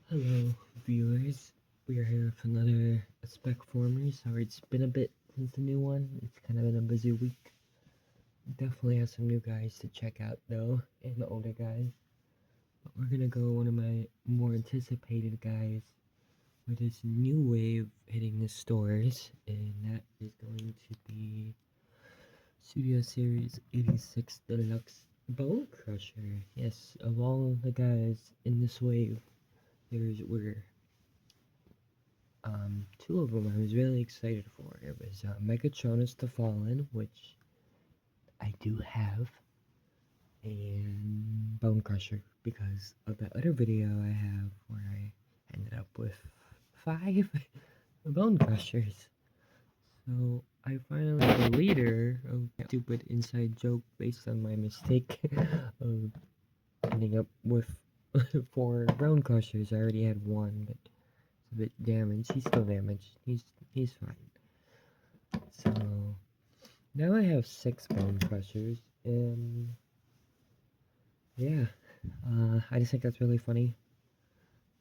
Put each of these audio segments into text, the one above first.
Hello, viewers. We are here with another SpecFormers. Sorry, it's been a bit since the new one. It's kind of been a busy week. Definitely have some new guys to check out, though, and the older guys. But we're gonna go one of my more anticipated guys with this new wave hitting the stores, and that is going to be Studio Series 86 Deluxe Bonecrusher. Yes, of all the guys in this wave, were two of them I was really excited for. It was Megatronus the Fallen, which I do have, and Bonecrusher, because of that other video I have where I ended up with 5 Bonecrushers. So I finally have the leader of that stupid inside joke based on my mistake of ending up with 4 Bonecrushers. I already had 1, but it's a bit damaged. He's still damaged. He's fine. So now I have 6 Bonecrushers, and yeah, I just think that's really funny.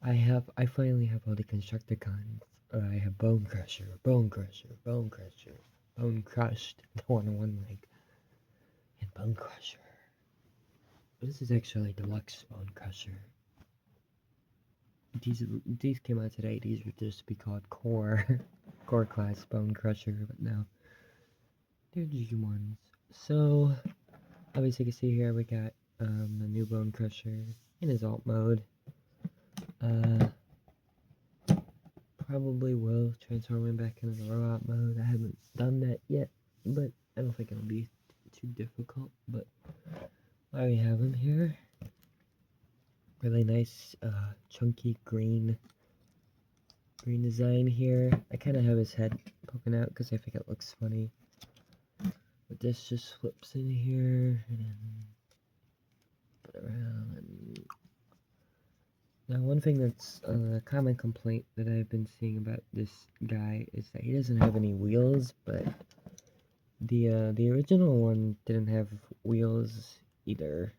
I finally have all the Constructicons. I have Bonecrusher, Bone Crushed, the one on one leg, and Bonecrusher. But this is actually Deluxe Bonecrusher. These came out today. These would just be called Core, Core Class Bonecrusher, but now they're G1s. So obviously you can see here we got the new Bonecrusher in his alt mode. Probably will transform him back into the robot mode. I haven't done that yet, but I don't think it'll be too difficult. But I already have him here. Really nice, chunky green design here. I kind of have his head poking out because I think it looks funny. But this just flips in here and put it around. And now, one thing that's a common complaint that I've been seeing about this guy is that he doesn't have any wheels, but the original one didn't have wheels either.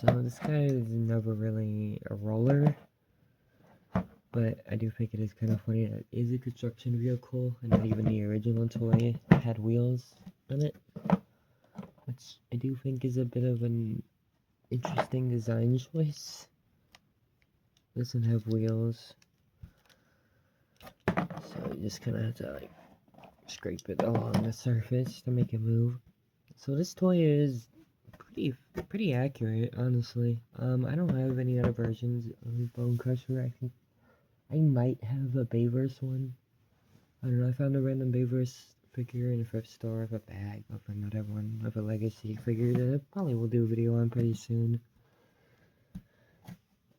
So this guy is never really a roller, but I do think it is kind of funny that it is a construction vehicle, and not even the original toy had wheels on it, which I do think is a bit of an interesting design choice. Doesn't have wheels, so you just kind of have to like scrape it along the surface to make it move. So this toy is pretty accurate, honestly. I don't have any other versions of Bonecrusher. I think I might have a Bayverse one. I don't know. I found a random Bayverse figure in a thrift store of a bag of another one of a legacy figure that I probably will do a video on pretty soon.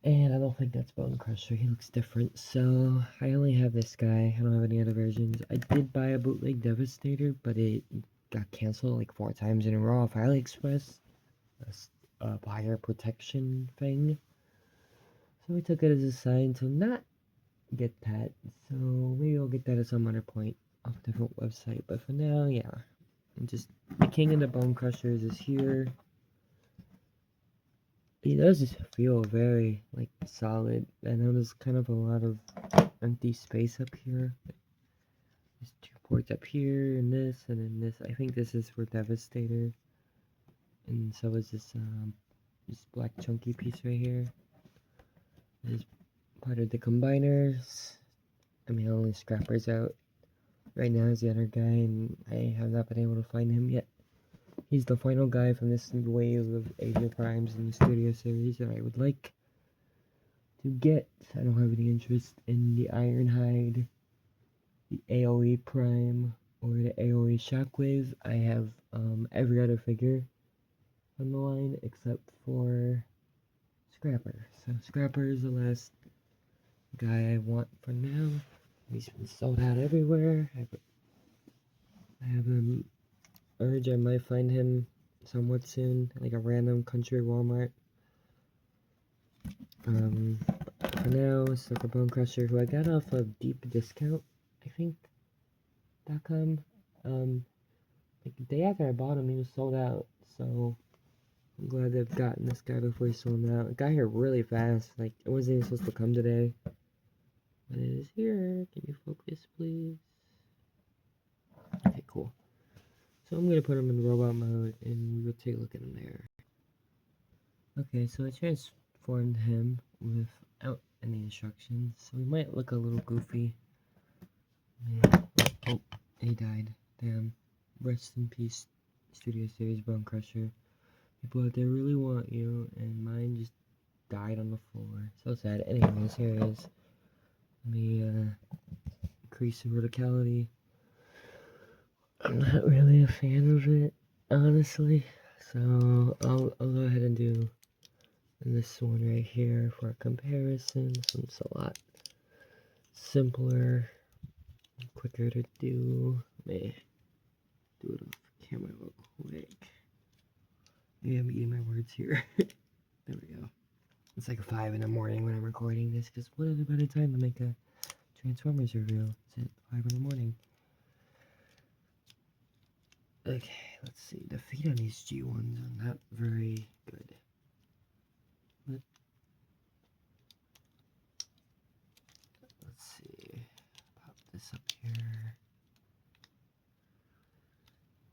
And I don't think that's Bonecrusher. He looks different. So I only have this guy. I don't have any other versions. I did buy a bootleg Devastator, but it got canceled like 4 times in a row off AliExpress. A buyer protection thing. So I took it as a sign to not get that. So maybe I'll get that at some other point off a different website. But for now, yeah. And just the king of the Bonecrushers is here. He does just feel very, like, solid. I know there's kind of a lot of empty space up here. There's 2 ports up here, and then this. I think this is for Devastator. And so is this black chunky piece right here. This is part of the combiners. I mean, only Scrapper's out. Right now is the other guy, and I have not been able to find him yet. He's the final guy from this wave of Asia Primes in the Studio Series that I would like to get. I don't have any interest in the Ironhide, the AoE Prime, or the AoE Shockwave. I have every other figure on the line except for Scrapper. So Scrapper is the last guy I want for now. He's been sold out everywhere. I have an urge I might find him somewhat soon, like a random country Walmart. For now, it's like a Bonecrusher who I got off of deep discount, I think, .com. Like the day after I bought him, he was sold out, so I'm glad they've gotten this guy before he sold out. It got here really fast. Like, it wasn't even supposed to come today. But it is here. Can you focus, please? Okay, cool. So I'm gonna put him in robot mode, and we'll take a look at him there. Okay, so I transformed him without any instructions. So he might look a little goofy. Oh, he died. Damn. Rest in peace, Studio Series Bonecrusher. People out there really want you, and mine just died on the floor. So sad. Anyways, here it is. Let me increase the verticality. I'm not really a fan of it, honestly. So I'll go ahead and do this one right here for a comparison. This one's a lot simpler, quicker to do. Let me do it off camera real quick. Maybe I'm eating my words here. There we go. It's like 5 in the morning when I'm recording this, because what is a better time to make a Transformers review? It's at 5 in the morning. Okay, let's see. The feet on these G1s are not very good. Let's see. Pop this up here.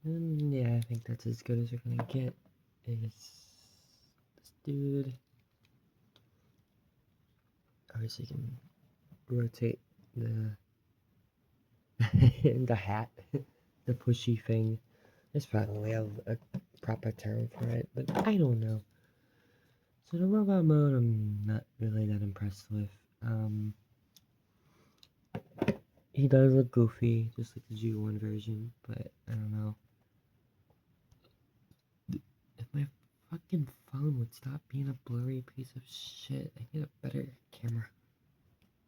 And yeah, I think that's as good as we're gonna get. Is this dude. Obviously, you can rotate the the hat, the pushy thing. There's probably a proper term for it, but I don't know. So the robot mode, I'm not really that impressed with. He does look goofy, just like the G1 version, but I don't know. If my fucking phone would stop being a blurry piece of shit, I need a better camera.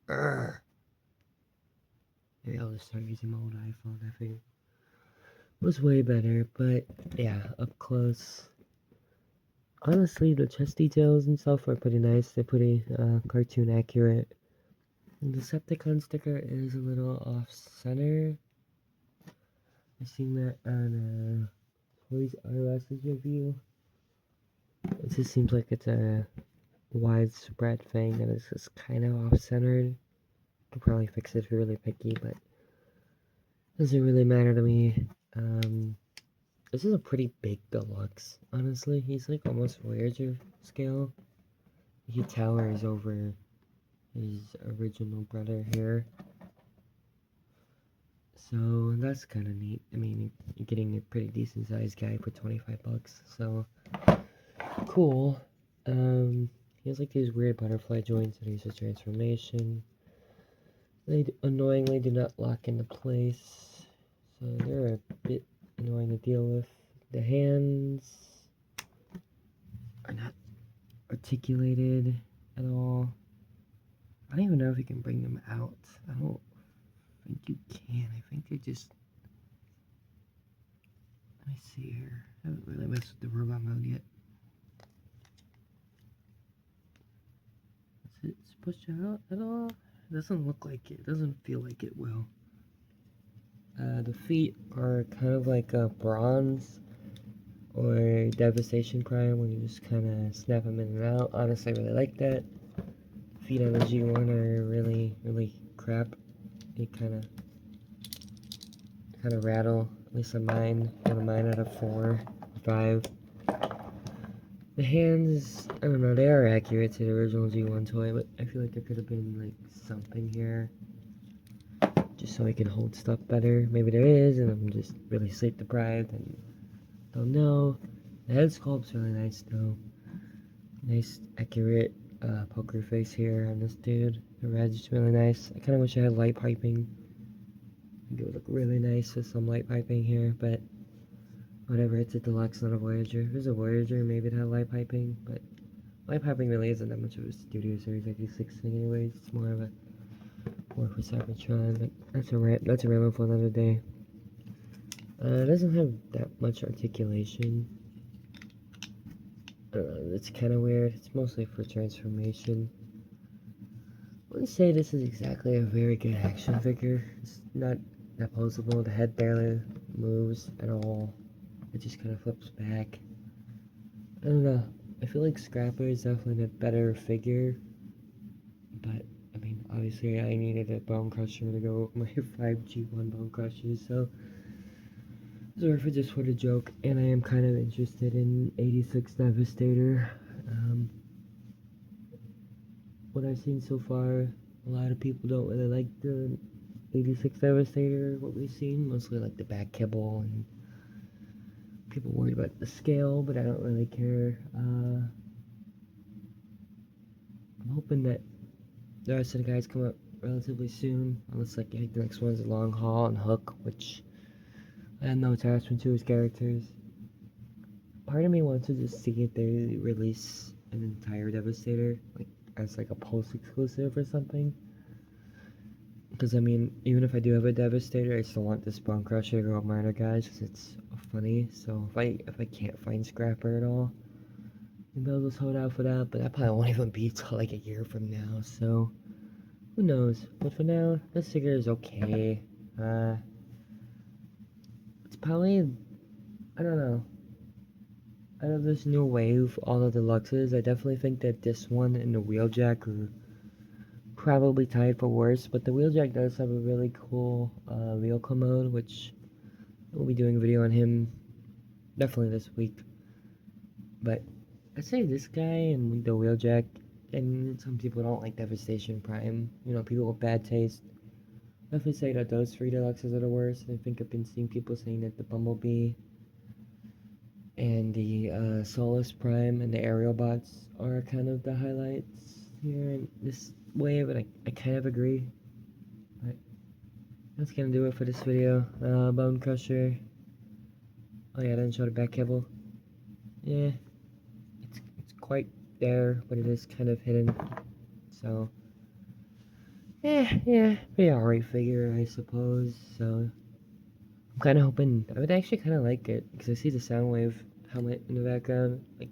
Urgh. Maybe I'll just start using my old iPhone. I think it was way better, but yeah, up close. Honestly, the chest details and stuff are pretty nice. They're pretty cartoon accurate. And the Decepticon sticker is a little off-center. I've seen that on Toys R Us's review. It just seems like it's a widespread thing and it's just kind of off-centered. Could probably fix it if you're really picky, but doesn't really matter to me. This is a pretty big deluxe, honestly. He's like almost Voyager scale. He towers over his original brother here. So that's kind of neat. I mean, you're getting a pretty decent sized guy for 25 bucks. So cool. He has like these weird butterfly joints that use his transformation. They annoyingly do not lock into place. So they're a bit annoying to deal with. The hands are not articulated at all. I don't even know if you can bring them out. I don't think you can. I think they just... Let me see here. I haven't really messed with the robot mode yet. Is it pushed out at all? It doesn't look like it. It doesn't feel like it will. The feet are kind of like a bronze or Devastation Prime, where you just kind of snap them in and out. Honestly, I really like that. Feet on the G1 are really, really crap. They kind of rattle. At least on mine. One of mine out of 4 or 5. The hands, I don't know, they are accurate to the original G1 toy, but I feel like there could have been like something here, just so I can hold stuff better. Maybe there is, and I'm just really sleep deprived and don't know. The head sculpt's really nice though. Nice, accurate poker face here on this dude. The red's really nice. I kind of wish I had light piping. I think it would look really nice with some light piping here, but whatever, it's a deluxe, not a Voyager. If it was a Voyager, maybe it had light piping, but light piping really isn't that much of a Studio Series 86 thing anyways. It's more for Cybertron, but that's a random for another day. It doesn't have that much articulation. I don't know, it's kind of weird. It's mostly for transformation. I wouldn't say this is exactly a very good action figure. It's not that posable. The head barely moves at all. It just kind of flips back. I don't know. I feel like Scrapper is definitely a better figure, but I mean, obviously, I needed a Bonecrusher to go with my 5G1 Bonecrusher, so sorry for just for the joke. And I am kind of interested in 86 Devastator. What I've seen so far, a lot of people don't really like the 86 Devastator, what we've seen, mostly like the back kibble and people worried about the scale, but I don't really care. I'm hoping that the rest of the guys come up relatively soon, unless like I think the next one's a Long Haul and Hook, which I have no attachment to his characters. Part of me wants to just see if they release an entire Devastator, like as like a Pulse exclusive or something. Because I mean, even if I do have a Devastator, I still want this Bonecrusher to go with my other guys because it's funny. So if I can't find Scrapper at all, maybe I'll just hold out for that. But that probably won't even be till like a year from now. So who knows? But for now, this figure is okay. It's probably, I don't know. Out of this new wave, all of the deluxes, I definitely think that this one and the Wheeljack are probably tied for worst. But the Wheeljack does have a really cool vehicle mode, which we'll be doing a video on him definitely this week. But I'd say this guy and the Wheeljack, and some people don't like Devastation Prime. You know, people with bad taste. Definitely say that those three deluxes are the worst. I think I've been seeing people saying that the Bumblebee and the Solus Prime and the Aerial Bots are kind of the highlights here in this wave, and I kind of agree. But that's gonna do it for this video. Bonecrusher. Oh yeah, I didn't show the back cable. Yeah, it's quite there, but it is kind of hidden. So yeah, pretty alright figure, I suppose. So I'm kind of hoping I would actually kind of like it because I see the Soundwave helmet in the background. Like,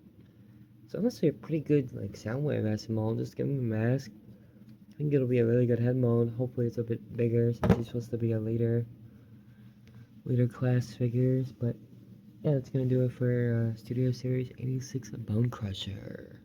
it's honestly a pretty good like Soundwave as a mold. Just give him a mask. I think it'll be a really good head mold. Hopefully it's a bit bigger since he's supposed to be a leader class figures. But yeah, that's gonna do it for Studio Series 86 Bonecrusher.